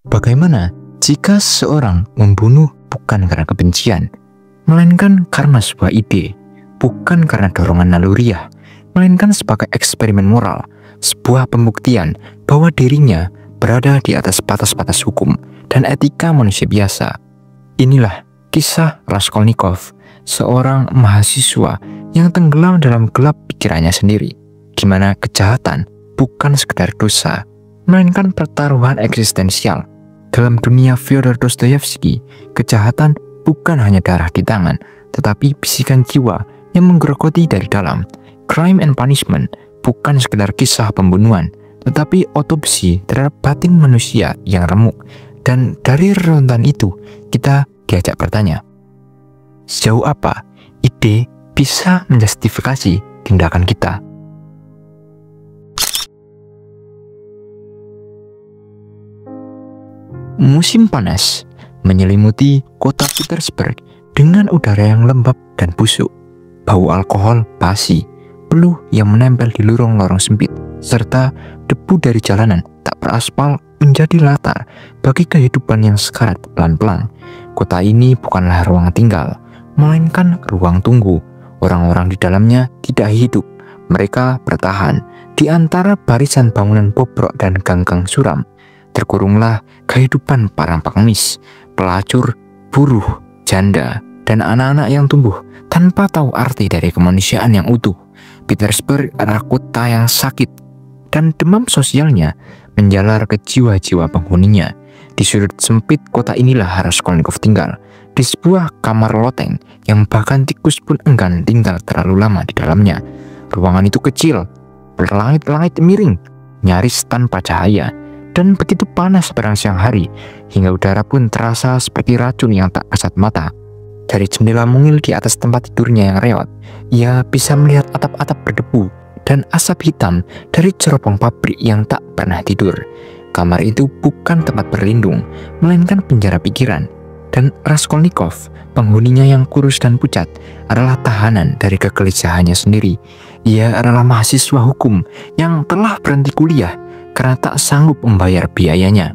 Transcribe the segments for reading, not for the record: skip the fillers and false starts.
Bagaimana jika seseorang membunuh bukan karena kebencian, melainkan karena sebuah ide, bukan karena dorongan naluriah, melainkan sebagai eksperimen moral, sebuah pembuktian bahwa dirinya berada di atas batas-batas hukum dan etika manusia biasa. Inilah kisah Raskolnikov, seorang mahasiswa yang tenggelam dalam gelap pikirannya sendiri, di mana kejahatan bukan sekedar dosa, melainkan pertaruhan eksistensial. Dalam dunia Fyodor Dostoyevsky, kejahatan bukan hanya darah di tangan, tetapi bisikan jiwa yang menggerogoti dari dalam. Crime and Punishment bukan sekedar kisah pembunuhan, tetapi otopsi terhadap batin manusia yang remuk. Dan dari renungan itu, kita diajak bertanya, sejauh apa ide bisa menjustifikasi tindakan kita? Musim panas menyelimuti kota Petersburg dengan udara yang lembab dan busuk, bau alkohol basi, peluh yang menempel di lorong-lorong sempit, serta debu dari jalanan tak beraspal menjadi latar bagi kehidupan yang sekarat pelan-pelan. Kota ini bukanlah ruang tinggal, melainkan ruang tunggu. Orang-orang di dalamnya tidak hidup, mereka bertahan di antara barisan bangunan bobrok dan gang-gang suram. Terkurunglah kehidupan para pengemis, pelacur, buruh, janda, dan anak-anak yang tumbuh tanpa tahu arti dari kemanusiaan yang utuh. Petersburg adalah kota yang sakit, dan demam sosialnya menjalar ke jiwa-jiwa penghuninya. Di sudut sempit kota inilah Raskolnikov tinggal, di sebuah kamar loteng yang bahkan tikus pun enggan tinggal terlalu lama di dalamnya. Ruangan itu kecil, berlangit-langit miring, nyaris tanpa cahaya, dan begitu panas pada siang hari, hingga udara pun terasa seperti racun yang tak kasat mata. Dari jendela mungil di atas tempat tidurnya yang reot, ia bisa melihat atap-atap berdebu dan asap hitam dari cerobong pabrik yang tak pernah tidur. Kamar itu bukan tempat berlindung, melainkan penjara pikiran. Dan Raskolnikov, penghuninya yang kurus dan pucat, adalah tahanan dari kegelisahannya sendiri. Ia adalah mahasiswa hukum yang telah berhenti kuliah karena tak sanggup membayar biayanya.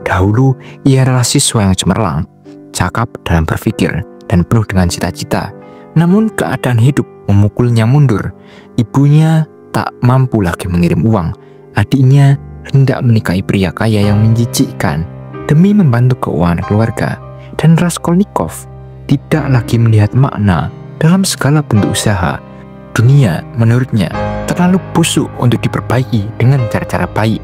Dahulu ia adalah siswa yang cemerlang, cakap dalam berpikir, dan penuh dengan cita-cita. Namun keadaan hidup memukulnya mundur. Ibunya tak mampu lagi mengirim uang. Adiknya hendak menikahi pria kaya yang menjijikkan demi membantu keuangan keluarga. Dan Raskolnikov tidak lagi melihat makna dalam segala bentuk usaha. Dunia menurutnya terlalu busuk untuk diperbaiki dengan cara-cara baik.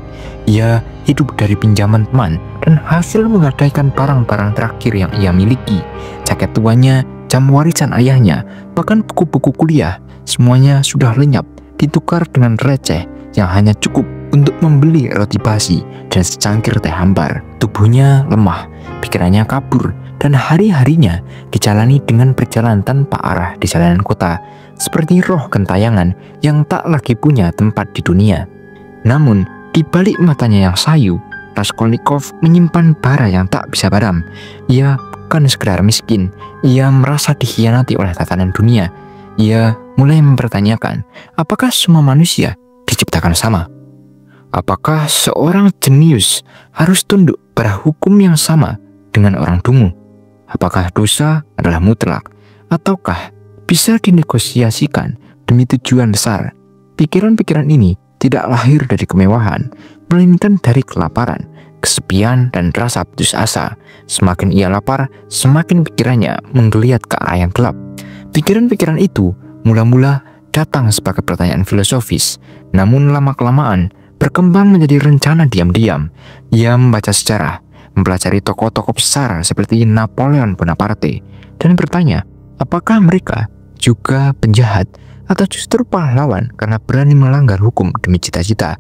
Ia hidup dari pinjaman teman dan hasil menggadaikan barang-barang terakhir yang ia miliki. Jaket tuanya, jam warisan ayahnya, bahkan buku-buku kuliah, semuanya sudah lenyap, ditukar dengan receh yang hanya cukup untuk membeli roti basi dan secangkir teh hambar. Tubuhnya lemah, pikirannya kabur, dan hari-harinya dijalani dengan berjalan tanpa arah di jalanan kota, seperti roh gentayangan yang tak lagi punya tempat di dunia. Namun, di balik matanya yang sayu, Raskolnikov menyimpan bara yang tak bisa padam. Ia bukan sekedar miskin, ia merasa dikhianati oleh tatanan dunia. Ia mulai mempertanyakan, apakah semua manusia diciptakan sama? Apakah seorang jenius harus tunduk pada hukum yang sama dengan orang dungu? Apakah dosa adalah mutlak, ataukah bisa dinegosiasikan demi tujuan besar? Pikiran-pikiran ini tidak lahir dari kemewahan, melainkan dari kelaparan, kesepian, dan rasa putus asa. Semakin ia lapar, semakin pikirannya menggeliat ke arah yang gelap. Pikiran-pikiran itu mula-mula datang sebagai pertanyaan filosofis, namun lama-kelamaan berkembang menjadi rencana diam-diam. Ia membaca sejarah, mempelajari tokoh-tokoh besar seperti Napoleon Bonaparte, dan bertanya, apakah mereka juga penjahat atau justru pahlawan karena berani melanggar hukum demi cita-cita?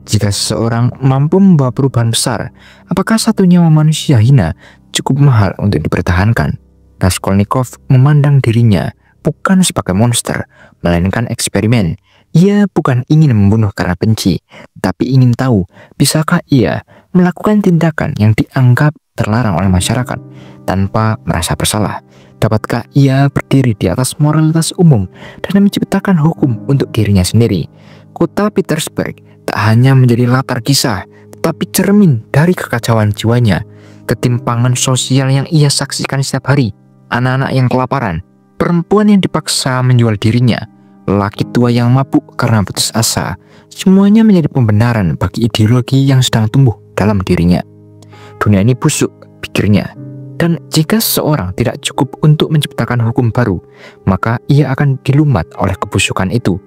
Jika seseorang mampu membawa perubahan besar, apakah satu nyawa manusia hina cukup mahal untuk dipertahankan? Raskolnikov memandang dirinya bukan sebagai monster, melainkan eksperimen. Ia bukan ingin membunuh karena benci, tapi ingin tahu, bisakah ia melakukan tindakan yang dianggap terlarang oleh masyarakat tanpa merasa bersalah? Dapatkah ia berdiri di atas moralitas umum dan menciptakan hukum untuk dirinya sendiri? Kota Petersburg tak hanya menjadi latar kisah, tapi cermin dari kekacauan jiwanya, ketimpangan sosial yang ia saksikan setiap hari, anak-anak yang kelaparan, perempuan yang dipaksa menjual dirinya, laki tua yang mabuk karena putus asa. Semuanya menjadi pembenaran bagi ideologi yang sedang tumbuh dalam dirinya. Dunia ini busuk, pikirnya. Dan jika seseorang tidak cukup untuk menciptakan hukum baru, maka ia akan dilumat oleh kebusukan itu.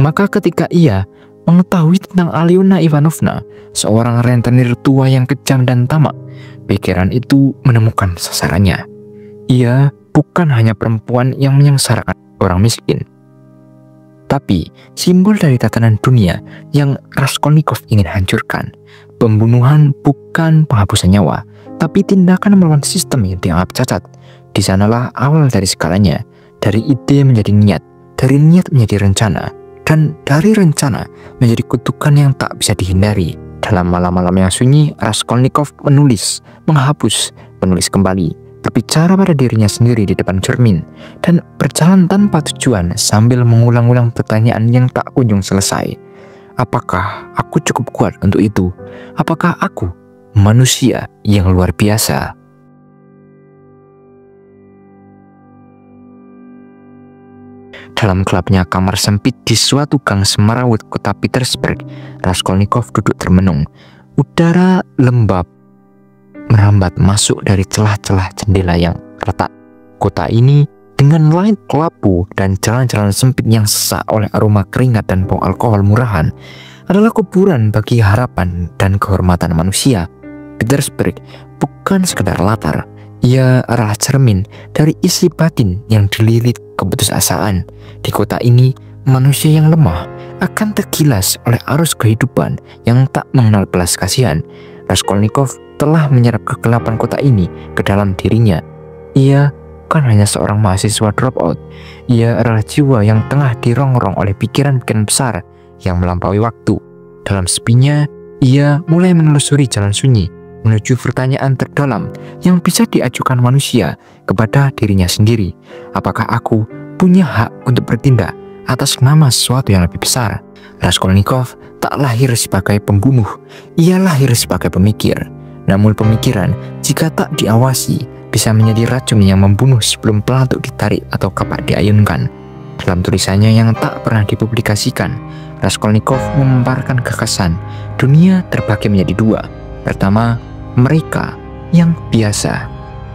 Maka ketika ia mengetahui tentang Alyona Ivanovna, seorang rentenir tua yang kejam dan tamak, pikiran itu menemukan sasarannya. Ia bukan hanya perempuan yang menyengsarakan orang miskin, tapi simbol dari tatanan dunia yang Raskolnikov ingin hancurkan. Pembunuhan bukan penghapusan nyawa, tapi tindakan melawan sistem yang dianggap cacat. Di sanalah awal dari segalanya, dari ide menjadi niat, dari niat menjadi rencana, dan dari rencana menjadi kutukan yang tak bisa dihindari. Dalam malam-malam yang sunyi, Raskolnikov menulis, menghapus, menulis kembali, berbicara pada dirinya sendiri di depan cermin, dan berjalan tanpa tujuan sambil mengulang-ulang pertanyaan yang tak kunjung selesai. Apakah aku cukup kuat untuk itu? Apakah aku manusia yang luar biasa? Dalam gelapnya kamar sempit di suatu gang semarawut kota Petersburg, Raskolnikov duduk termenung. Udara lembab merambat masuk dari celah-celah jendela yang retak. Kota ini dengan langit kelabu dan jalan-jalan sempit yang sesak oleh aroma keringat dan bau alkohol murahan adalah kuburan bagi harapan dan kehormatan manusia. Petersburg bukan sekedar latar, ia adalah cermin dari isi batin yang dililit keputusasaan. Di kota ini, manusia yang lemah akan tergilas oleh arus kehidupan yang tak mengenal belas kasihan. Raskolnikov telah menyerap kegelapan kota ini ke dalam dirinya. Ia bukan hanya seorang mahasiswa dropout, ia adalah jiwa yang tengah dirongrong oleh pikiran-pikiran besar yang melampaui waktu. Dalam sepinya, ia mulai menelusuri jalan sunyi menuju pertanyaan terdalam yang bisa diajukan manusia kepada dirinya sendiri. Apakah aku punya hak untuk bertindak atas nama sesuatu yang lebih besar? Raskolnikov tak lahir sebagai pembunuh, ia lahir sebagai pemikir. Namun pemikiran, jika tak diawasi, bisa menjadi racun yang membunuh sebelum pelatuk ditarik atau kapak diayunkan. Dalam tulisannya yang tak pernah dipublikasikan, Raskolnikov memaparkan gagasan dunia terbagi menjadi dua. Pertama, mereka yang biasa,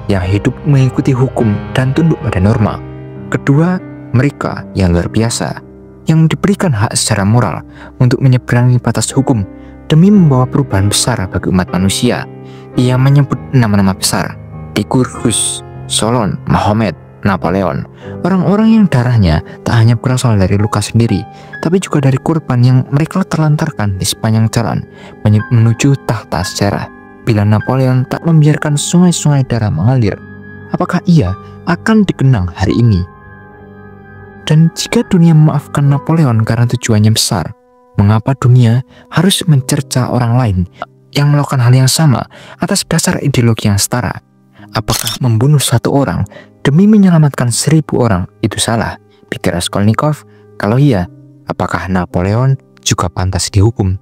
yang hidup mengikuti hukum dan tunduk pada norma. Kedua, mereka yang luar biasa, yang diberikan hak secara moral untuk menyeberangi batas hukum demi membawa perubahan besar bagi umat manusia. Ia menyebut nama-nama besar: Tikurgus, Solon, Mahomet, Napoleon. Orang-orang yang darahnya tak hanya berasal dari luka sendiri, tapi juga dari korban yang mereka terlantarkan di sepanjang jalan menuju tahta sejarah. Bila Napoleon tak membiarkan sungai-sungai darah mengalir, apakah ia akan dikenang hari ini? Dan jika dunia memaafkan Napoleon karena tujuannya besar, mengapa dunia harus mencerca orang lain yang melakukan hal yang sama atas dasar ideologi yang setara? Apakah membunuh satu orang demi menyelamatkan 1000 orang itu salah? Pikir Raskolnikov. Kalau iya, apakah Napoleon juga pantas dihukum?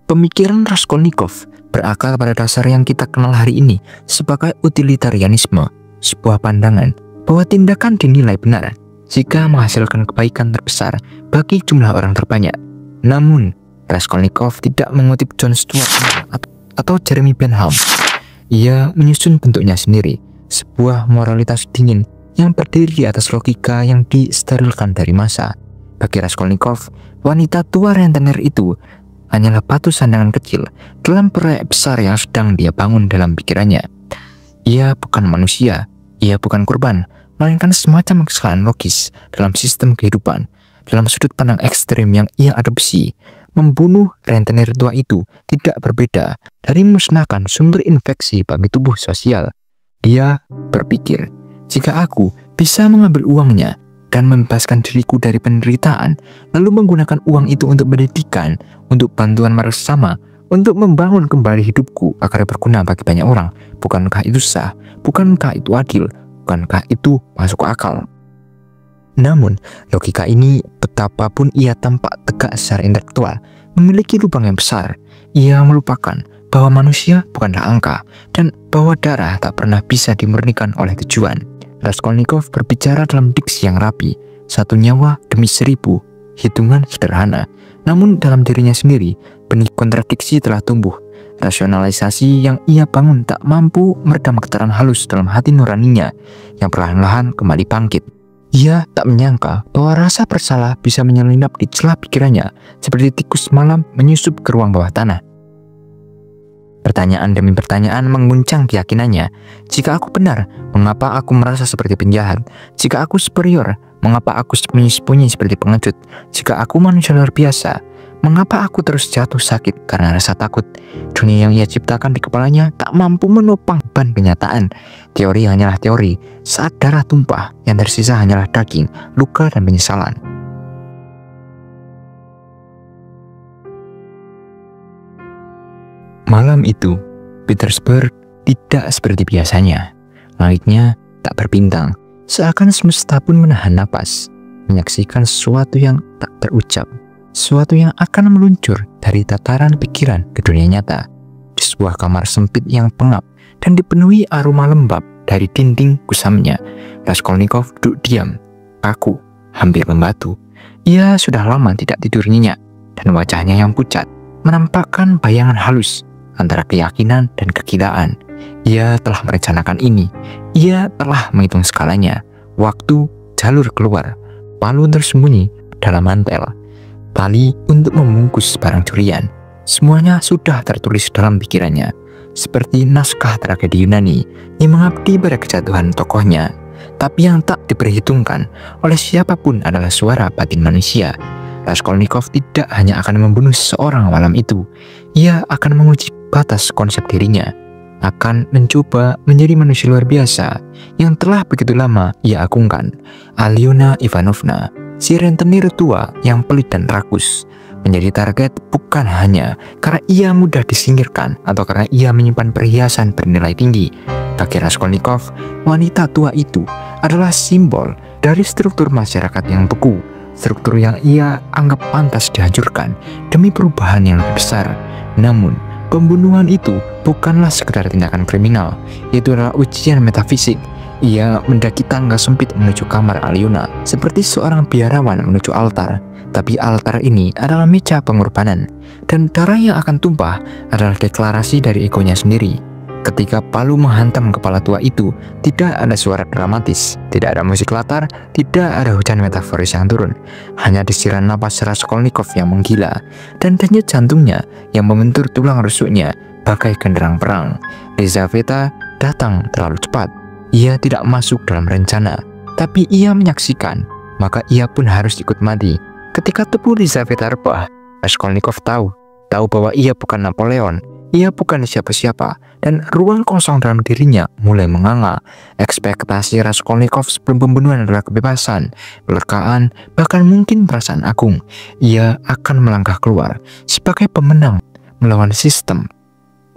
Pemikiran Raskolnikov berakar pada dasar yang kita kenal hari ini sebagai utilitarianisme, sebuah pandangan bahwa tindakan dinilai benar jika menghasilkan kebaikan terbesar bagi jumlah orang terbanyak. Namun, Raskolnikov tidak mengutip John Stuart atau Jeremy Bentham. Ia menyusun bentuknya sendiri, sebuah moralitas dingin yang berdiri di atas logika yang disterilkan dari masa. Bagi Raskolnikov, wanita tua rentenir itu hanyalah batu sandangan kecil dalam proyek besar yang sedang dia bangun dalam pikirannya. Ia bukan manusia, ia bukan korban, melainkan semacam kesalahan logis dalam sistem kehidupan. Dalam sudut pandang ekstrim yang ia adopsi, membunuh rentenir tua itu tidak berbeda dari memusnahkan sumber infeksi bagi tubuh sosial. Dia berpikir, jika aku bisa mengambil uangnya dan membebaskan diriku dari penderitaan, lalu menggunakan uang itu untuk pendidikan, untuk bantuan bersama, untuk membangun kembali hidupku agar berguna bagi banyak orang, bukankah itu sah? Bukankah itu adil? Bukankah itu masuk akal? Namun, logika ini, betapapun ia tampak tegak secara intelektual, memiliki lubang yang besar. Ia melupakan bahwa manusia bukanlah angka, dan bahwa darah tak pernah bisa dimurnikan oleh tujuan. Raskolnikov berbicara dalam diksi yang rapi, 1 nyawa demi 1000, hitungan sederhana. Namun dalam dirinya sendiri, benih kontradiksi telah tumbuh. Rasionalisasi yang ia bangun tak mampu meredam getaran halus dalam hati nuraninya yang perlahan-lahan kembali bangkit. Ia tak menyangka bahwa rasa bersalah bisa menyelinap di celah pikirannya seperti tikus malam menyusup ke ruang bawah tanah. Pertanyaan demi pertanyaan mengguncang keyakinannya. Jika aku benar, mengapa aku merasa seperti penjahat? Jika aku superior, mengapa aku sembunyi-sembunyi seperti pengecut? Jika aku manusia luar biasa, mengapa aku terus jatuh sakit karena rasa takut? Dunia yang ia ciptakan di kepalanya tak mampu menopang beban kenyataan. Teori hanyalah teori, saat darah tumpah, yang tersisa hanyalah daging, luka dan penyesalan. Malam itu, Petersburg tidak seperti biasanya. Langitnya tak berbintang, seakan semesta pun menahan napas, menyaksikan sesuatu yang tak terucap, sesuatu yang akan meluncur dari tataran pikiran ke dunia nyata. Di sebuah kamar sempit yang pengap dan dipenuhi aroma lembab dari dinding kusamnya, Raskolnikov duduk diam, kaku, hampir membatu. Ia sudah lama tidak tidur nyenyak, dan wajahnya yang pucat menampakkan bayangan halus antara keyakinan dan kegilaan. Ia telah merencanakan ini. Ia telah menghitung skalanya, waktu, jalur keluar, palu tersembunyi dalam mantel, tali untuk membungkus barang curian. Semuanya sudah tertulis dalam pikirannya, seperti naskah tragedi Yunani yang mengabdi pada kejatuhan tokohnya. Tapi yang tak diperhitungkan oleh siapapun adalah suara batin manusia. Raskolnikov tidak hanya akan membunuh seseorang malam itu, ia akan menguji batas konsep dirinya, akan mencoba menjadi manusia luar biasa yang telah begitu lama ia agungkan. Alyona Ivanovna, si rentenir tua yang pelit dan rakus, menjadi target bukan hanya karena ia mudah disingkirkan atau karena ia menyimpan perhiasan bernilai tinggi. Bagi Raskolnikov, wanita tua itu adalah simbol dari struktur masyarakat yang beku, struktur yang ia anggap pantas dihancurkan demi perubahan yang lebih besar. Namun, pembunuhan itu bukanlah sekedar tindakan kriminal, itu adalah ujian metafisik. Ia mendaki tangga sempit menuju kamar Alyona seperti seorang biarawan menuju altar. Tapi altar ini adalah meja pengorbanan, dan darah yang akan tumpah adalah deklarasi dari egonya sendiri. Ketika palu menghantam kepala tua itu, tidak ada suara dramatis, tidak ada musik latar, tidak ada hujan metaforis yang turun. Hanya desiran napas Raskolnikov yang menggila, dan denyut jantungnya yang membentur tulang rusuknya bagai genderang perang. Lizaveta datang terlalu cepat. Ia tidak masuk dalam rencana, tapi ia menyaksikan, maka ia pun harus ikut mati. Ketika tubuh Lizaveta rebah, Raskolnikov tahu bahwa ia bukan Napoleon. Ia bukan siapa-siapa, dan ruang kosong dalam dirinya mulai menganga. Ekspektasi Raskolnikov sebelum pembunuhan adalah kebebasan, kelekaan, bahkan mungkin perasaan agung. Ia akan melangkah keluar sebagai pemenang melawan sistem.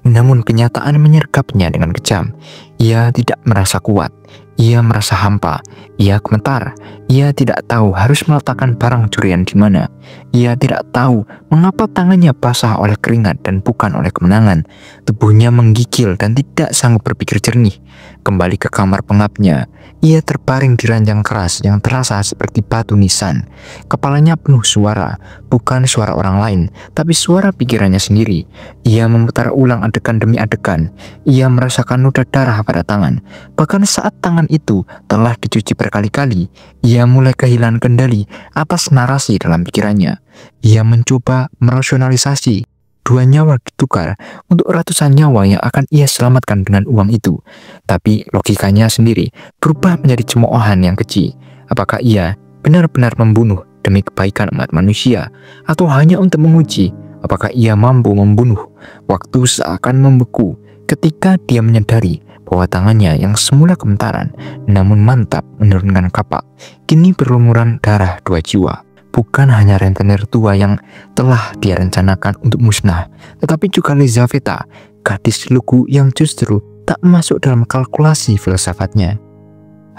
Namun kenyataan menyergapnya dengan kejam. Ia tidak merasa kuat, ia merasa hampa, ia gemetar, ia tidak tahu harus meletakkan barang curian di mana. Ia tidak tahu mengapa tangannya basah oleh keringat dan bukan oleh kemenangan. Tubuhnya menggigil dan tidak sanggup berpikir jernih. Kembali ke kamar pengapnya, ia terbaring di ranjang keras yang terasa seperti batu nisan. Kepalanya penuh suara, bukan suara orang lain, tapi suara pikirannya sendiri. Ia memutar ulang adegan demi adegan. Ia merasakan noda darah pada tangan. Bahkan saat tangan itu telah dicuci berkali-kali, ia mulai kehilangan kendali atas narasi dalam pikirannya. Ia mencoba merasionalisasi. 2 nyawa ditukar untuk ratusan nyawa yang akan ia selamatkan dengan uang itu. Tapi logikanya sendiri berubah menjadi cemoohan yang keji. Apakah ia benar-benar membunuh demi kebaikan umat manusia, atau hanya untuk menguji apakah ia mampu membunuh? Waktu seakan membeku ketika dia menyadari bahwa tangannya yang semula gemetaran namun mantap menurunkan kapak, kini berlumuran darah 2 jiwa. Bukan hanya rentenir tua yang telah dia rencanakan untuk musnah, tetapi juga Lizaveta, gadis lugu yang justru tak masuk dalam kalkulasi filsafatnya.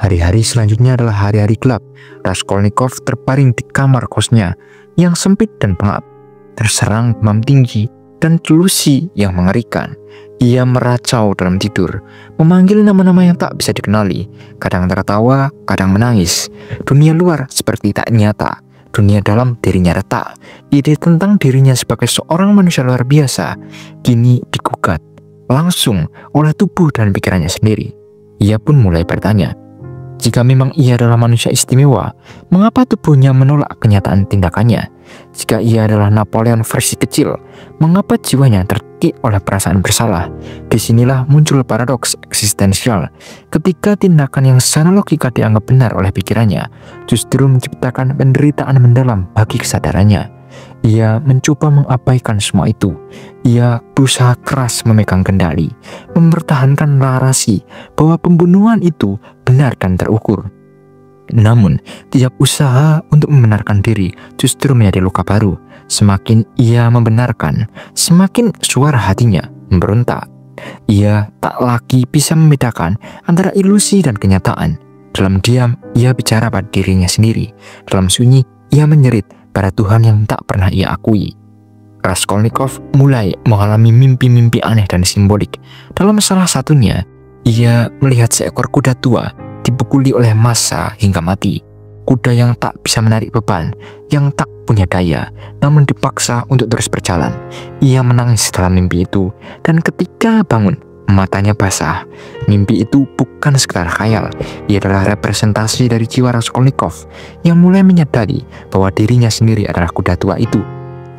Hari-hari selanjutnya adalah hari-hari gelap. Raskolnikov terbaring di kamar kosnya yang sempit dan pengap, terserang demam tinggi dan delusi yang mengerikan. Ia meracau dalam tidur, memanggil nama-nama yang tak bisa dikenali, kadang tertawa, kadang menangis. Dunia luar seperti tak nyata, dunia dalam dirinya retak. Ide tentang dirinya sebagai seorang manusia luar biasa kini digugat langsung oleh tubuh dan pikirannya sendiri. Ia pun mulai bertanya, jika memang ia adalah manusia istimewa, mengapa tubuhnya menolak kenyataan tindakannya? Jika ia adalah Napoleon versi kecil, mengapa jiwanya terkikik oleh perasaan bersalah? Disinilah muncul paradoks eksistensial. Ketika tindakan yang secara logika dianggap benar oleh pikirannya, justru menciptakan penderitaan mendalam bagi kesadarannya. Ia mencoba mengabaikan semua itu. Ia berusaha keras memegang kendali, mempertahankan narasi bahwa pembunuhan itu benar dan terukur. Namun, tiap usaha untuk membenarkan diri justru menjadi luka baru. Semakin ia membenarkan, semakin suara hatinya memberontak. Ia tak lagi bisa membedakan antara ilusi dan kenyataan. Dalam diam, ia bicara pada dirinya sendiri. Dalam sunyi, ia menjerit pada Tuhan yang tak pernah ia akui. Raskolnikov mulai mengalami mimpi-mimpi aneh dan simbolik. Dalam salah satunya, ia melihat seekor kuda tua dipukuli oleh massa hingga mati. Kuda yang tak bisa menarik beban, yang tak punya daya, namun dipaksa untuk terus berjalan. Ia menangis dalam mimpi itu, dan ketika bangun, matanya basah. Mimpi itu bukan sekedar khayal, ia adalah representasi dari jiwa Raskolnikov yang mulai menyadari bahwa dirinya sendiri adalah kuda tua itu.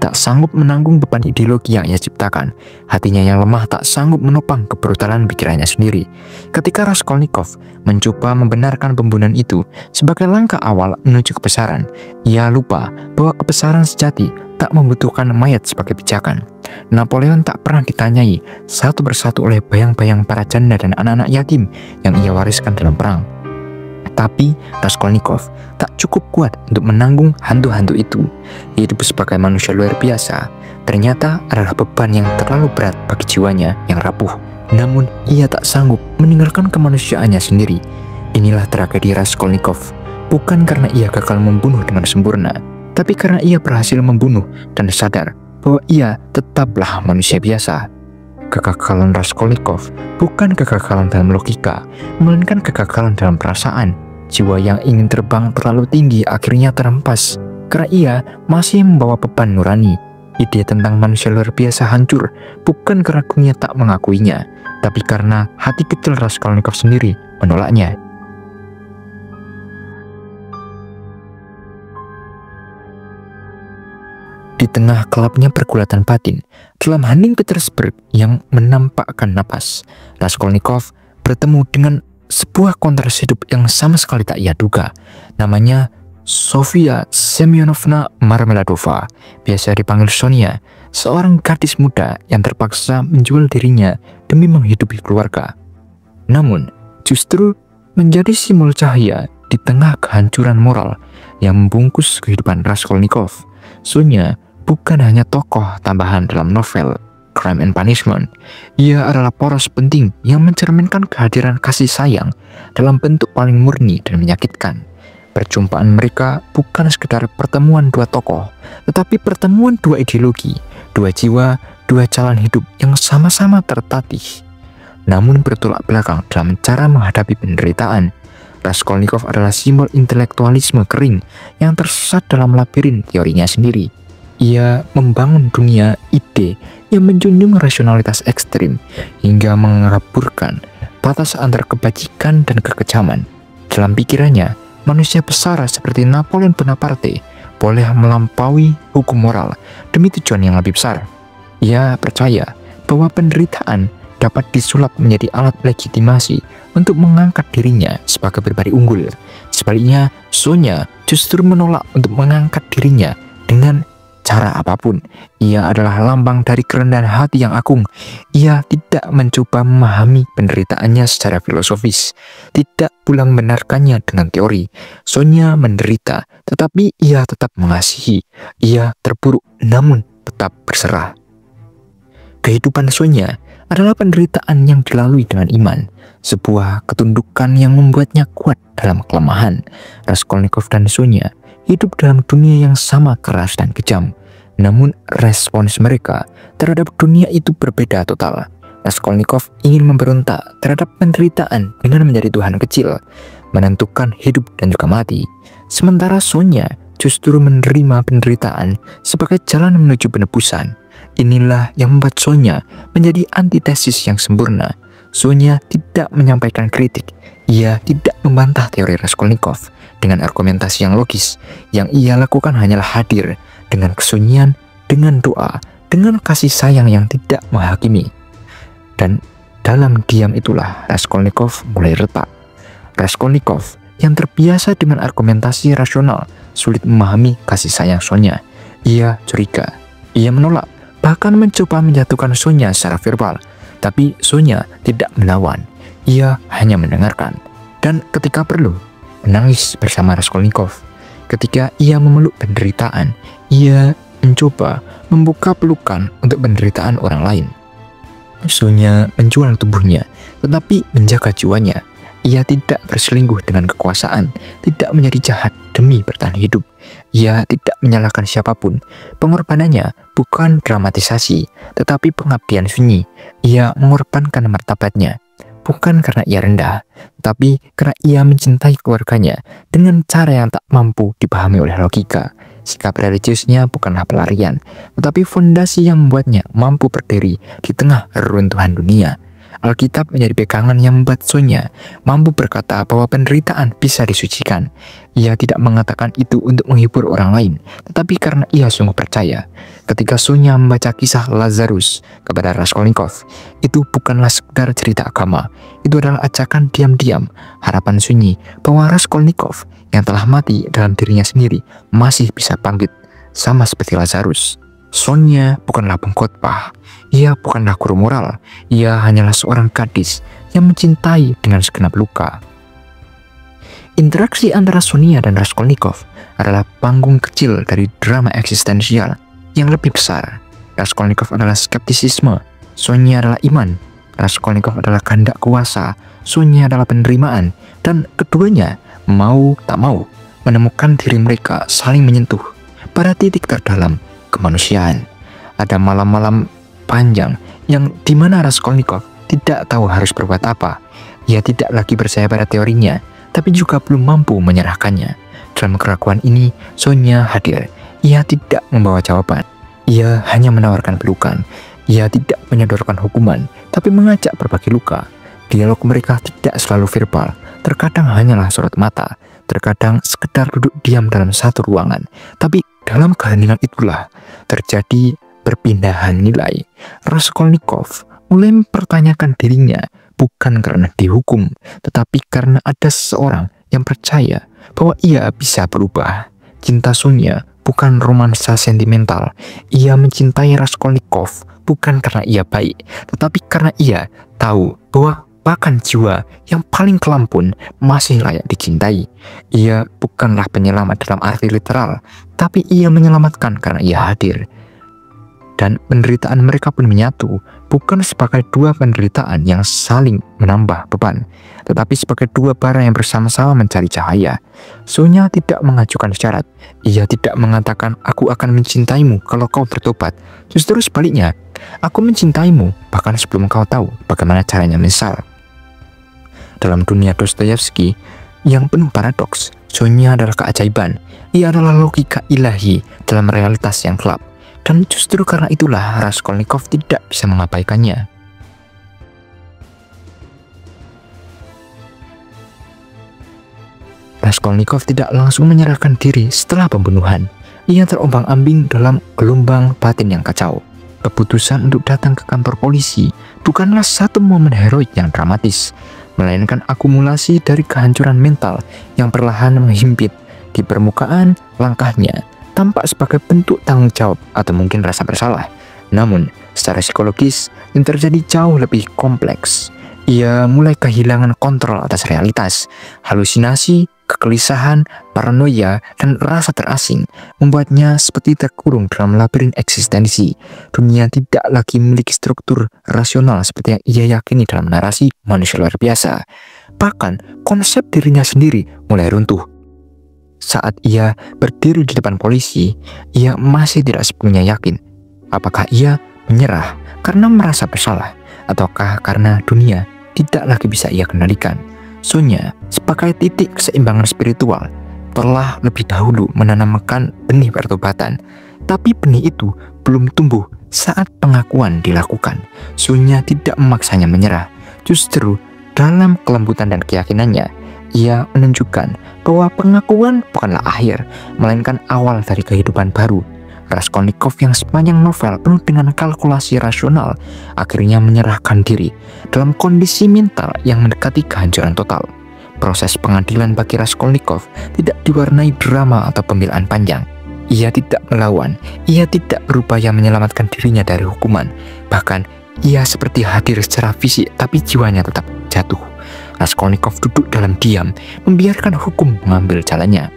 Tak sanggup menanggung beban ideologi yang ia ciptakan, hatinya yang lemah tak sanggup menopang kebrutalan pikirannya sendiri. Ketika Raskolnikov mencoba membenarkan pembunuhan itu sebagai langkah awal menuju kebesaran, ia lupa bahwa kebesaran sejati tak membutuhkan mayat sebagai pijakan. Napoleon tak pernah ditanyai satu persatu oleh bayang-bayang para janda dan anak-anak yatim yang ia wariskan dalam perang. Tapi Raskolnikov tak cukup kuat untuk menanggung hantu-hantu itu. Hidup sebagai manusia luar biasa ternyata adalah beban yang terlalu berat bagi jiwanya yang rapuh. Namun ia tak sanggup meninggalkan kemanusiaannya sendiri. Inilah tragedi Raskolnikov. Bukan karena ia gagal membunuh dengan sempurna, tapi karena ia berhasil membunuh dan sadar bahwa ia tetaplah manusia biasa. Kegagalan Raskolnikov bukan kegagalan dalam logika, melainkan kegagalan dalam perasaan. Jiwa yang ingin terbang terlalu tinggi akhirnya terhempas, karena ia masih membawa beban nurani. Ide tentang manusia luar biasa hancur, bukan karena dunia tak mengakuinya, tapi karena hati kecil Raskolnikov sendiri menolaknya. Di tengah gelapnya pergulatan batin, dalam hening Petersburg yang menampakkan napas, Raskolnikov bertemu dengan sebuah kontras hidup yang sama sekali tak ia duga. Namanya Sofia Semyonovna Marmeladova, biasa dipanggil Sonia, seorang gadis muda yang terpaksa menjual dirinya demi menghidupi keluarga. Namun, justru menjadi simbol cahaya di tengah kehancuran moral yang membungkus kehidupan Raskolnikov. Sonia bukan hanya tokoh tambahan dalam novel Crime and Punishment. Ia adalah poros penting yang mencerminkan kehadiran kasih sayang dalam bentuk paling murni dan menyakitkan. Perjumpaan mereka bukan sekedar pertemuan dua tokoh, tetapi pertemuan dua ideologi, dua jiwa, dua jalan hidup yang sama-sama tertatih, namun bertolak belakang dalam cara menghadapi penderitaan. Raskolnikov adalah simbol intelektualisme kering yang tersesat dalam labirin teorinya sendiri. Ia membangun dunia ide yang menjunjung rasionalitas ekstrim hingga mengaburkan batas antara kebajikan dan kekejaman. Dalam pikirannya, manusia besar seperti Napoleon Bonaparte boleh melampaui hukum moral demi tujuan yang lebih besar. Ia percaya bahwa penderitaan dapat disulap menjadi alat legitimasi untuk mengangkat dirinya sebagai pribadi unggul. Sebaliknya, Sonia justru menolak untuk mengangkat dirinya dengan cara apapun. Ia adalah lambang dari kerendahan hati yang agung. Ia tidak mencoba memahami penderitaannya secara filosofis, tidak pula membenarkannya dengan teori. Sonia menderita, tetapi ia tetap mengasihi. Ia terpuruk, namun tetap berserah. Kehidupan Sonia adalah penderitaan yang dilalui dengan iman, sebuah ketundukan yang membuatnya kuat dalam kelemahan. Raskolnikov dan Sonia hidup dalam dunia yang sama keras dan kejam. Namun respons mereka terhadap dunia itu berbeda total. Raskolnikov ingin memberontak terhadap penderitaan dengan menjadi Tuhan kecil, menentukan hidup dan juga mati. Sementara Sonya justru menerima penderitaan sebagai jalan menuju penebusan. Inilah yang membuat Sonya menjadi antitesis yang sempurna. Sonya tidak menyampaikan kritik. Ia tidak membantah teori Raskolnikov dengan argumentasi yang logis. Yang ia lakukan hanyalah hadir dengan kesunyian, dengan doa, dengan kasih sayang yang tidak menghakimi. Dan dalam diam itulah Raskolnikov mulai retak. Raskolnikov yang terbiasa dengan argumentasi rasional sulit memahami kasih sayang Sonya. Ia curiga, ia menolak, bahkan mencoba menjatuhkan Sonya secara verbal. Tapi Sonya tidak melawan, ia hanya mendengarkan. Dan ketika perlu, menangis bersama Raskolnikov. Ketika ia memeluk penderitaan, ia mencoba membuka pelukan untuk penderitaan orang lain. Sonya menjual tubuhnya, tetapi menjaga jiwanya. Ia tidak berselingkuh dengan kekuasaan, tidak menjadi jahat demi bertahan hidup. Ia tidak menyalahkan siapapun. Pengorbanannya bukan dramatisasi, tetapi pengabdian sunyi. Ia mengorbankan martabatnya, bukan karena ia rendah, tapi karena ia mencintai keluarganya dengan cara yang tak mampu dipahami oleh logika. Sikap religiusnya bukanlah pelarian, tetapi fondasi yang membuatnya mampu berdiri di tengah reruntuhan dunia. Alkitab menjadi pegangan yang membuat Sonya mampu berkata bahwa penderitaan bisa disucikan. Ia tidak mengatakan itu untuk menghibur orang lain, tetapi karena ia sungguh percaya. Ketika Sonya membaca kisah Lazarus kepada Raskolnikov, itu bukanlah sekedar cerita agama. Itu adalah ajakan diam-diam, harapan sunyi bahwa Raskolnikov yang telah mati dalam dirinya sendiri masih bisa bangkit, sama seperti Lazarus. Sonya bukanlah pengkhotbah, ia bukanlah guru moral, ia hanyalah seorang gadis yang mencintai dengan segenap luka. Interaksi antara Sonya dan Raskolnikov adalah panggung kecil dari drama eksistensial yang lebih besar. Raskolnikov adalah skeptisisme, Sonya adalah iman. Raskolnikov adalah kehendak kuasa, Sonya adalah penerimaan, dan keduanya mau tak mau menemukan diri mereka saling menyentuh pada titik terdalam kemanusiaan. Ada malam-malam panjang yang dimana Raskolnikov tidak tahu harus berbuat apa. Ia tidak lagi percaya pada teorinya, tapi juga belum mampu menyerahkannya. Dalam keraguan ini, Sonya hadir. Ia tidak membawa jawaban. Ia hanya menawarkan pelukan. Ia tidak menyodorkan hukuman, tapi mengajak berbagi luka. Dialog mereka tidak selalu verbal, terkadang hanyalah sorot mata, terkadang sekedar duduk diam dalam satu ruangan. Tapi dalam keheningan itulah terjadi perpindahan nilai. Raskolnikov mulai mempertanyakan dirinya bukan karena dihukum, tetapi karena ada seseorang yang percaya bahwa ia bisa berubah. Cinta Sonya bukan romansa sentimental. Ia mencintai Raskolnikov bukan karena ia baik, tetapi karena ia tahu bahwa bahkan jiwa yang paling kelam pun masih layak dicintai. Ia bukanlah penyelamat dalam arti literal, tapi ia menyelamatkan karena ia hadir. Dan penderitaan mereka pun menyatu, bukan sebagai dua penderitaan yang saling menambah beban, tetapi sebagai dua bara yang bersama-sama mencari cahaya. Sonya tidak mengajukan syarat. Ia tidak mengatakan, "Aku akan mencintaimu kalau kau bertobat." Justru sebaliknya, "Aku mencintaimu bahkan sebelum kau tahu bagaimana caranya menyesal." Dalam dunia Dostoyevsky yang penuh paradoks, Sonya adalah keajaiban. Ia adalah logika ilahi dalam realitas yang gelap. Dan justru karena itulah Raskolnikov tidak bisa mengabaikannya. Raskolnikov tidak langsung menyerahkan diri setelah pembunuhan. Ia terombang-ambing dalam gelombang batin yang kacau. Keputusan untuk datang ke kantor polisi bukanlah satu momen heroik yang dramatis, melainkan akumulasi dari kehancuran mental yang perlahan menghimpit. Di permukaan, langkahnya tampak sebagai bentuk tanggung jawab atau mungkin rasa bersalah. Namun, secara psikologis, yang terjadi jauh lebih kompleks. Ia mulai kehilangan kontrol atas realitas. Halusinasi, kegelisahan, paranoia, dan rasa terasing membuatnya seperti terkurung dalam labirin eksistensi. Dunia tidak lagi memiliki struktur rasional seperti yang ia yakini dalam narasi manusia luar biasa. Bahkan, konsep dirinya sendiri mulai runtuh. Saat ia berdiri di depan polisi, ia masih tidak sepenuhnya yakin apakah ia menyerah karena merasa bersalah ataukah karena dunia tidak lagi bisa ia kendalikan. Sonya sebagai titik keseimbangan spiritual telah lebih dahulu menanamkan benih pertobatan, tapi benih itu belum tumbuh saat pengakuan dilakukan. Sonya tidak memaksanya menyerah, justru dalam kelembutan dan keyakinannya, ia menunjukkan bahwa pengakuan bukanlah akhir, melainkan awal dari kehidupan baru. Raskolnikov yang sepanjang novel penuh dengan kalkulasi rasional akhirnya menyerahkan diri dalam kondisi mental yang mendekati kehancuran total. Proses pengadilan bagi Raskolnikov tidak diwarnai drama atau pembelaan panjang. Ia tidak melawan, ia tidak berupaya menyelamatkan dirinya dari hukuman. Bahkan, ia seperti hadir secara fisik tapi jiwanya tetap jatuh. Raskolnikov duduk dalam diam, membiarkan hukum mengambil jalannya.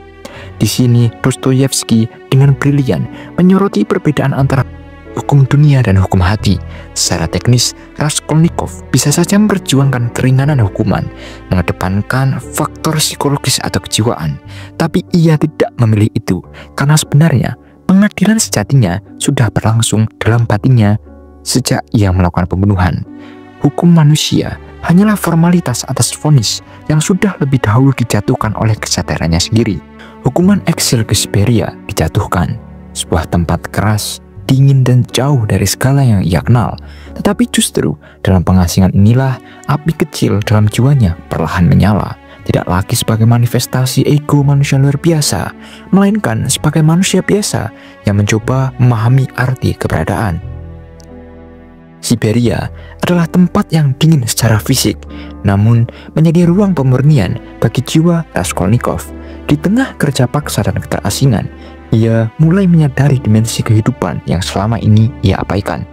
Di sini, Dostoyevsky dengan brilian menyoroti perbedaan antara hukum dunia dan hukum hati. Secara teknis, Raskolnikov bisa saja memperjuangkan keringanan hukuman, mengedepankan faktor psikologis atau kejiwaan. Tapi ia tidak memilih itu, karena sebenarnya pengadilan sejatinya sudah berlangsung dalam batinnya sejak ia melakukan pembunuhan. Hukum manusia hanyalah formalitas atas vonis yang sudah lebih dahulu dijatuhkan oleh kesadarannya sendiri. Hukuman eksil ke Siberia dijatuhkan, sebuah tempat keras, dingin dan jauh dari segala yang ia kenal. Tetapi justru dalam pengasingan inilah api kecil dalam jiwanya perlahan menyala, tidak lagi sebagai manifestasi ego manusia luar biasa, melainkan sebagai manusia biasa yang mencoba memahami arti keberadaan. Siberia adalah tempat yang dingin secara fisik, namun menjadi ruang pemurnian bagi jiwa Raskolnikov. Di tengah kerja paksa dan keterasingan, ia mulai menyadari dimensi kehidupan yang selama ini ia abaikan.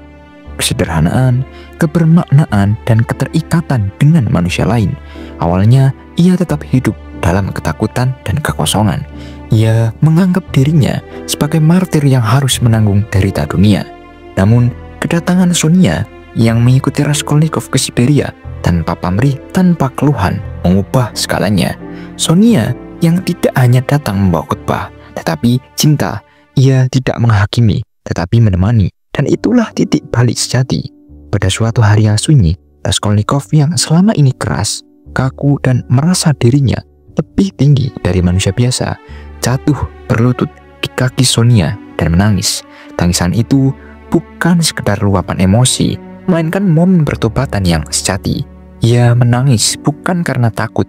Kesederhanaan, kebermaknaan, dan keterikatan dengan manusia lain. Awalnya, ia tetap hidup dalam ketakutan dan kekosongan. Ia menganggap dirinya sebagai martir yang harus menanggung derita dunia. Namun, kedatangan Sonia yang mengikuti Raskolnikov ke Siberia tanpa pamrih, tanpa keluhan, mengubah segalanya. Sonia yang tidak hanya datang membawa khotbah, tetapi cinta. Ia tidak menghakimi, tetapi menemani. Dan itulah titik balik sejati. Pada suatu hari yang sunyi, Raskolnikov yang selama ini keras, kaku, dan merasa dirinya lebih tinggi dari manusia biasa, jatuh berlutut di kaki Sonia dan menangis. Tangisan itu bukan sekedar luapan emosi, melainkan momen pertobatan yang sejati. Ia menangis bukan karena takut,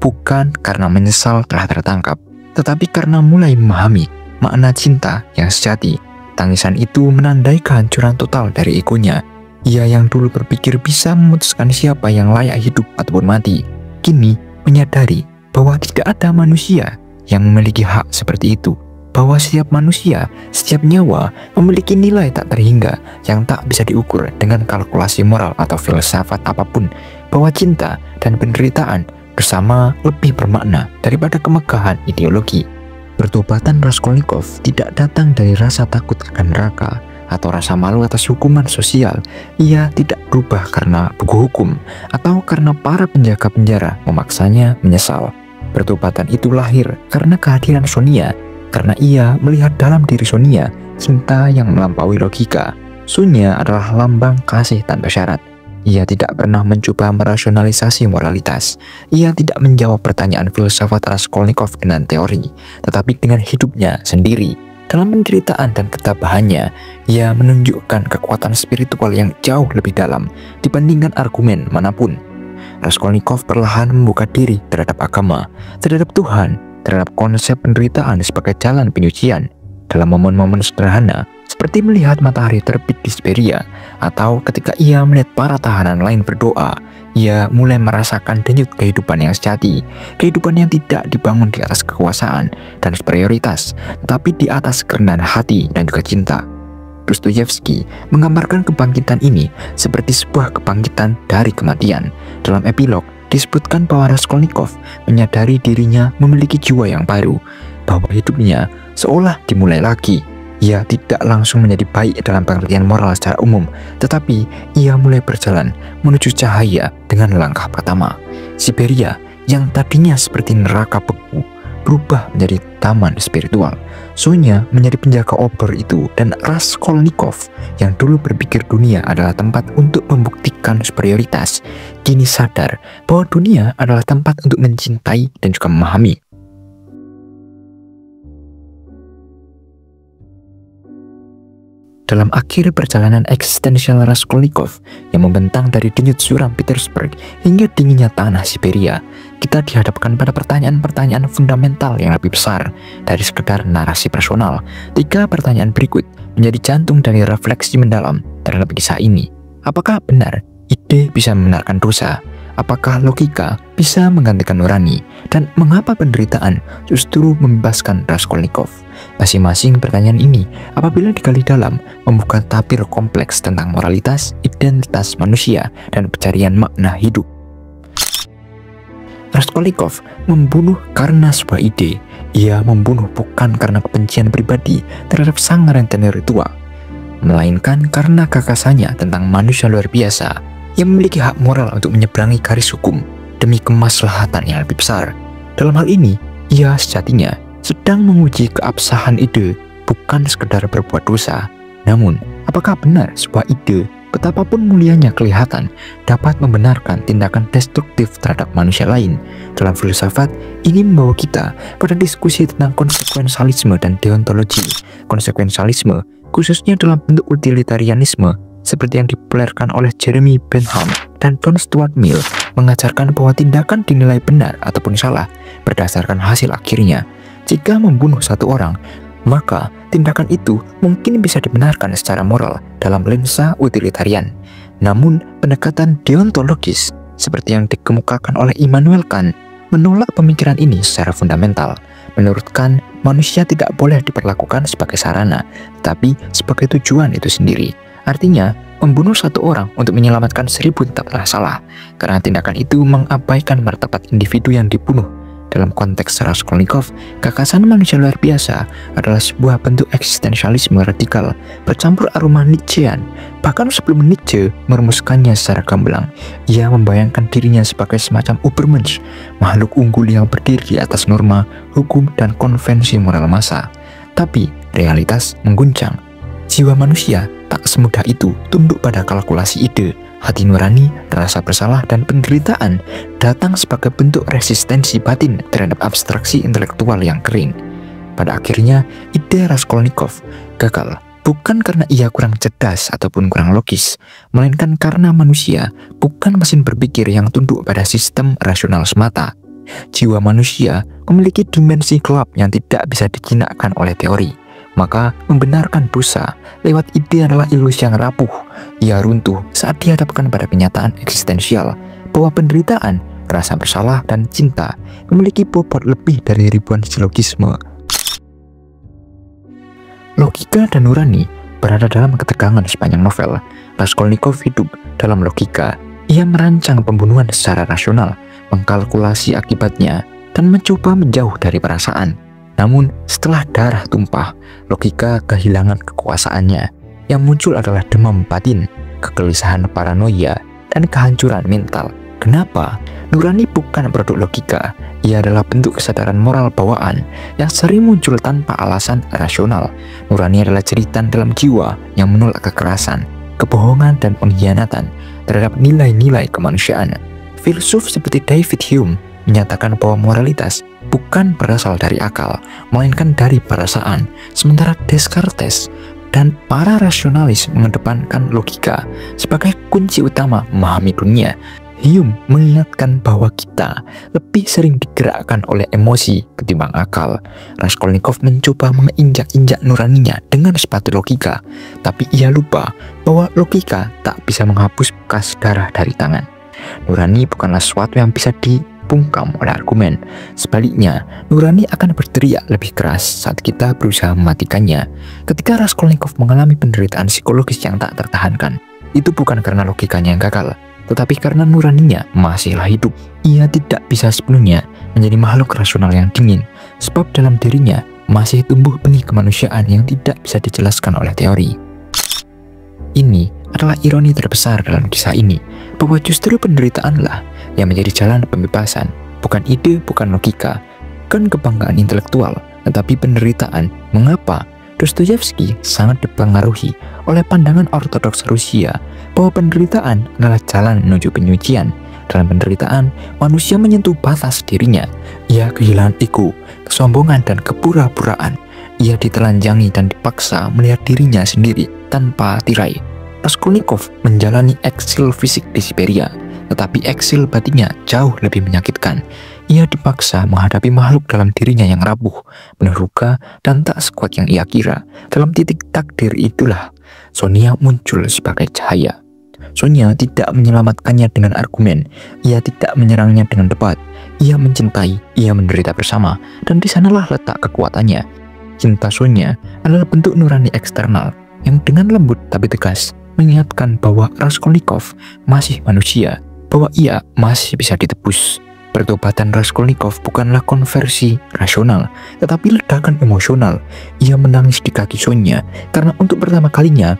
bukan karena menyesal telah tertangkap, tetapi karena mulai memahami makna cinta yang sejati. Tangisan itu menandai kehancuran total dari egonya. Ia yang dulu berpikir bisa memutuskan siapa yang layak hidup ataupun mati, kini menyadari bahwa tidak ada manusia yang memiliki hak seperti itu. Bahwa setiap manusia, setiap nyawa memiliki nilai tak terhingga yang tak bisa diukur dengan kalkulasi moral atau filsafat apapun. Bahwa cinta dan penderitaan bersama lebih bermakna daripada kemegahan ideologi. Pertobatan Raskolnikov tidak datang dari rasa takut akan neraka atau rasa malu atas hukuman sosial. Ia tidak berubah karena buku hukum atau karena para penjaga penjara memaksanya menyesal. Pertobatan itu lahir karena kehadiran Sonia, karena ia melihat dalam diri Sonia cinta yang melampaui logika. Sonia adalah lambang kasih tanpa syarat. Ia tidak pernah mencoba merasionalisasi moralitas. Ia tidak menjawab pertanyaan filsafat Raskolnikov dengan teori, tetapi dengan hidupnya sendiri. Dalam penderitaan dan ketabahannya, ia menunjukkan kekuatan spiritual yang jauh lebih dalam dibandingkan argumen manapun. Raskolnikov perlahan membuka diri terhadap agama, terhadap Tuhan, terhadap konsep penderitaan sebagai jalan penyucian. Dalam momen-momen sederhana, seperti melihat matahari terbit di Siberia, atau ketika ia melihat para tahanan lain berdoa, ia mulai merasakan denyut kehidupan yang sejati, kehidupan yang tidak dibangun di atas kekuasaan dan superioritas, tetapi di atas kerendahan hati dan juga cinta. Dostoyevsky menggambarkan kebangkitan ini seperti sebuah kebangkitan dari kematian. Dalam epilog, disebutkan bahwa Raskolnikov menyadari dirinya memiliki jiwa yang baru, bahwa hidupnya seolah dimulai lagi. Ia tidak langsung menjadi baik dalam pengertian moral secara umum, tetapi ia mulai berjalan menuju cahaya dengan langkah pertama. Siberia yang tadinya seperti neraka beku, berubah menjadi taman spiritual. Sonya menjadi penjaga obor itu, dan Raskolnikov yang dulu berpikir dunia adalah tempat untuk membuktikan superioritas, kini sadar bahwa dunia adalah tempat untuk mencintai dan juga memahami. Dalam akhir perjalanan eksistensial Raskolnikov yang membentang dari denyut suram Petersburg hingga dinginnya tanah Siberia, kita dihadapkan pada pertanyaan-pertanyaan fundamental yang lebih besar dari sekedar narasi personal. 3 pertanyaan berikut menjadi jantung dari refleksi mendalam terhadap kisah ini. Apakah benar ide bisa membenarkan dosa? Apakah logika bisa menggantikan nurani? Dan mengapa penderitaan justru membebaskan Raskolnikov? Masing-masing pertanyaan ini, apabila digali dalam, membuka tabir kompleks tentang moralitas, identitas manusia, dan pencarian makna hidup. Raskolnikov membunuh karena sebuah ide. Ia membunuh bukan karena kebencian pribadi terhadap sang rentenir tua, melainkan karena gagasannya tentang manusia luar biasa yang memiliki hak moral untuk menyeberangi garis hukum demi kemaslahatan yang lebih besar. Dalam hal ini, ia sejatinya sedang menguji keabsahan ide, bukan sekedar berbuat dosa. Namun, apakah benar sebuah ide, betapapun mulianya kelihatan, dapat membenarkan tindakan destruktif terhadap manusia lain? Dalam filsafat, ini membawa kita pada diskusi tentang konsekuensialisme dan deontologi. Konsekuensialisme, khususnya dalam bentuk utilitarianisme, seperti yang dipopulerkan oleh Jeremy Bentham dan John Stuart Mill, mengajarkan bahwa tindakan dinilai benar ataupun salah berdasarkan hasil akhirnya. Jika membunuh satu orang, maka tindakan itu mungkin bisa dibenarkan secara moral dalam lensa utilitarian. Namun, pendekatan deontologis seperti yang dikemukakan oleh Immanuel Kant menolak pemikiran ini secara fundamental. Menurut Kant, manusia tidak boleh diperlakukan sebagai sarana, tetapi sebagai tujuan itu sendiri. Artinya, membunuh satu orang untuk menyelamatkan 1000 tetaplah salah, karena tindakan itu mengabaikan martabat individu yang dibunuh. Dalam konteks Raskolnikov, gagasan manusia luar biasa adalah sebuah bentuk eksistensialisme radikal bercampur aroma Nietzschean. Bahkan sebelum Nietzsche merumuskannya secara gamblang, ia membayangkan dirinya sebagai semacam Ubermensch, makhluk unggul yang berdiri di atas norma, hukum, dan konvensi moral massa. Tapi, realitas mengguncang. Jiwa manusia tak semudah itu tunduk pada kalkulasi ide. Hati nurani, rasa bersalah, dan penderitaan datang sebagai bentuk resistensi batin terhadap abstraksi intelektual yang kering. Pada akhirnya, ide Raskolnikov gagal, bukan karena ia kurang cerdas ataupun kurang logis, melainkan karena manusia bukan mesin berpikir yang tunduk pada sistem rasional semata. Jiwa manusia memiliki dimensi gelap yang tidak bisa dijinakkan oleh teori. Maka membenarkan dosa lewat ide adalah ilusi yang rapuh. Ia runtuh saat dihadapkan pada kenyataan eksistensial bahwa penderitaan, rasa bersalah, dan cinta memiliki bobot lebih dari ribuan silogisme. Logika dan nurani berada dalam ketegangan sepanjang novel. Raskolnikov hidup dalam logika. Ia merancang pembunuhan secara rasional, mengkalkulasi akibatnya, dan mencoba menjauh dari perasaan. Namun, setelah darah tumpah, logika kehilangan kekuasaannya. Yang muncul adalah demam batin, kegelisahan paranoia, dan kehancuran mental. Kenapa? Nurani bukan produk logika. Ia adalah bentuk kesadaran moral bawaan yang sering muncul tanpa alasan rasional. Nurani adalah jeritan dalam jiwa yang menolak kekerasan, kebohongan, dan pengkhianatan terhadap nilai-nilai kemanusiaan. Filsuf seperti David Hume menyatakan bahwa moralitas bukan berasal dari akal, melainkan dari perasaan. Sementara Descartes dan para rasionalis mengedepankan logika sebagai kunci utama memahami dunia. Hume mengingatkan bahwa kita lebih sering digerakkan oleh emosi ketimbang akal. Raskolnikov mencoba menginjak-injak nuraninya dengan sepatu logika, tapi ia lupa bahwa logika tak bisa menghapus bekas darah dari tangan. Nurani bukanlah sesuatu yang bisa dibungkam oleh argumen. Sebaliknya, nurani akan berteriak lebih keras saat kita berusaha mematikannya. Ketika Raskolnikov mengalami penderitaan psikologis yang tak tertahankan, itu bukan karena logikanya yang gagal, tetapi karena nuraninya masihlah hidup. Ia tidak bisa sepenuhnya menjadi makhluk rasional yang dingin, sebab dalam dirinya masih tumbuh benih kemanusiaan yang tidak bisa dijelaskan oleh teori. Ini adalah ironi terbesar dalam kisah ini, bahwa justru penderitaanlah yang menjadi jalan pembebasan, bukan ide, bukan logika. bukan kebanggaan intelektual, tetapi penderitaan. Mengapa? Dostoyevsky sangat dipengaruhi oleh pandangan ortodoks Rusia bahwa penderitaan adalah jalan menuju penyucian. Dalam penderitaan, manusia menyentuh batas dirinya. Ia kehilangan ego, kesombongan, dan kepura-puraan. Ia ditelanjangi dan dipaksa melihat dirinya sendiri tanpa tirai. Raskolnikov menjalani eksil fisik di Siberia, tetapi eksil batinnya jauh lebih menyakitkan. Ia dipaksa menghadapi makhluk dalam dirinya yang rapuh, penuh luka, dan tak sekuat yang ia kira. Dalam titik takdir itulah Sonia muncul sebagai cahaya. Sonia tidak menyelamatkannya dengan argumen. Ia tidak menyerangnya dengan debat. Ia mencintai, ia menderita bersama, dan di sanalah letak kekuatannya. Cinta Sonia adalah bentuk nurani eksternal yang dengan lembut tapi tegas mengingatkan bahwa Raskolnikov masih manusia, bahwa ia masih bisa ditebus. Pertobatan Raskolnikov bukanlah konversi rasional, tetapi ledakan emosional. Ia menangis di kaki Sonia karena untuk pertama kalinya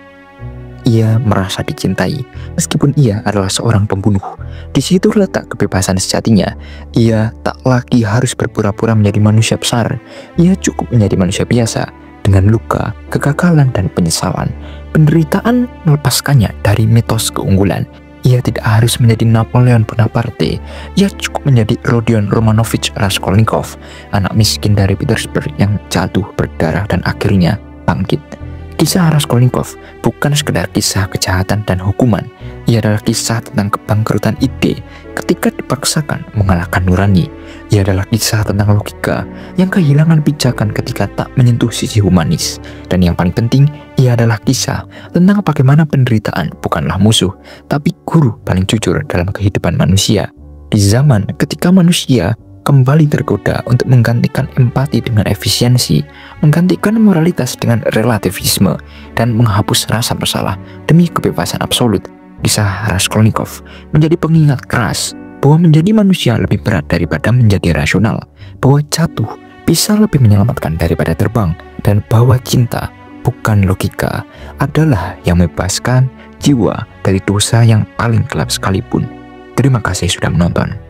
ia merasa dicintai, meskipun ia adalah seorang pembunuh. Di situ letak kebebasan sejatinya. Ia tak lagi harus berpura-pura menjadi manusia besar. Ia cukup menjadi manusia biasa, dengan luka, kegagalan, dan penyesalan. Penderitaan melepaskannya dari mitos keunggulan. Ia tidak harus menjadi Napoleon Bonaparte. Ia cukup menjadi Rodion Romanovich Raskolnikov, anak miskin dari Petersburg yang jatuh berdarah dan akhirnya bangkit. Kisah Raskolnikov bukan sekedar kisah kejahatan dan hukuman. Ia adalah kisah tentang kebangkrutan ide ketika dipaksakan mengalahkan nurani. Ia adalah kisah tentang logika yang kehilangan pijakan ketika tak menyentuh sisi humanis. Dan yang paling penting, ia adalah kisah tentang bagaimana penderitaan bukanlah musuh, tapi guru paling jujur dalam kehidupan manusia. Di zaman ketika manusia kembali tergoda untuk menggantikan empati dengan efisiensi, menggantikan moralitas dengan relativisme, dan menghapus rasa bersalah demi kebebasan absolut, kisah Raskolnikov menjadi pengingat keras bahwa menjadi manusia lebih berat daripada menjadi rasional, bahwa jatuh bisa lebih menyelamatkan daripada terbang, dan bahwa cinta bukan logika adalah yang membebaskan jiwa dari dosa yang paling gelap sekalipun. Terima kasih sudah menonton.